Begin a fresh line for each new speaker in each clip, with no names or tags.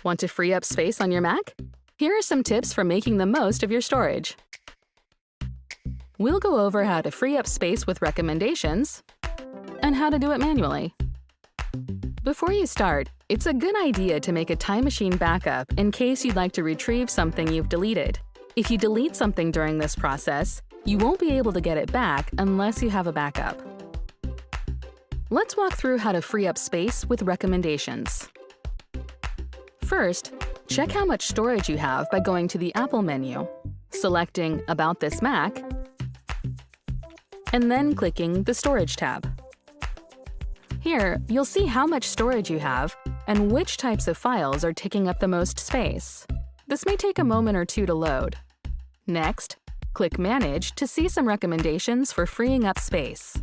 Want to free up space on your Mac? Here are some tips for making the most of your storage. We'll go over how to free up space with recommendations and how to do it manually. Before you start, it's a good idea to make a Time Machine backup in case you'd like to retrieve something you've deleted. If you delete something during this process, you won't be able to get it back unless you have a backup. Let's walk through how to free up space with recommendations. First, check how much storage you have by going to the Apple menu, selecting About this Mac, and then clicking the Storage tab. Here, you'll see how much storage you have and which types of files are taking up the most space. This may take a moment or two to load. Next, click Manage to see some recommendations for freeing up space.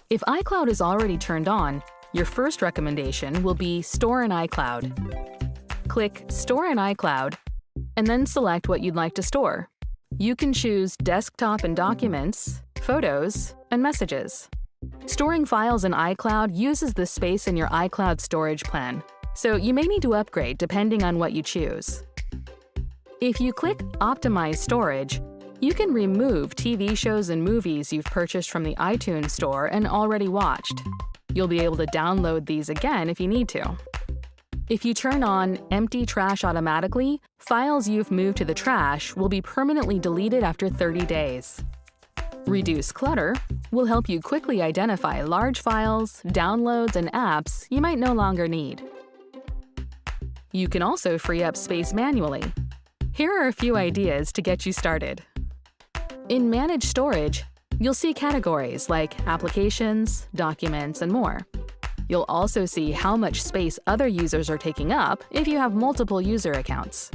If iCloud is already turned on, your first recommendation will be Store in iCloud. Click Store in iCloud, and then select what you'd like to store. You can choose Desktop and Documents, Photos, and Messages. Storing files in iCloud uses the space in your iCloud storage plan, so you may need to upgrade depending on what you choose. If you click Optimize Storage, you can remove TV shows and movies you've purchased from the iTunes Store and already watched. You'll be able to download these again if you need to. If you turn on Empty Trash automatically, files you've moved to the trash will be permanently deleted after 30 days. Reduce Clutter will help you quickly identify large files, downloads, and apps you might no longer need. You can also free up space manually. Here are a few ideas to get you started. In Manage Storage, you'll see categories like Applications, Documents, and more. You'll also see how much space other users are taking up if you have multiple user accounts.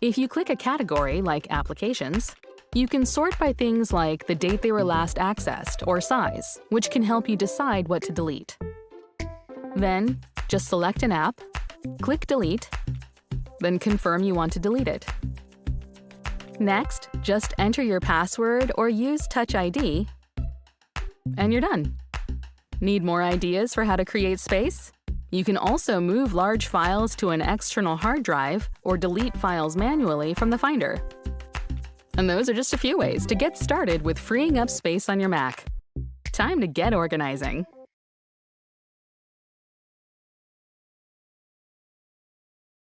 If you click a category like Applications, you can sort by things like the date they were last accessed or size, which can help you decide what to delete. Then, just select an app, click Delete, then confirm you want to delete it. Next, just enter your password or use Touch ID, and you're done. Need more ideas for how to create space? You can also move large files to an external hard drive or delete files manually from the Finder. And those are just a few ways to get started with freeing up space on your Mac. Time to get organizing.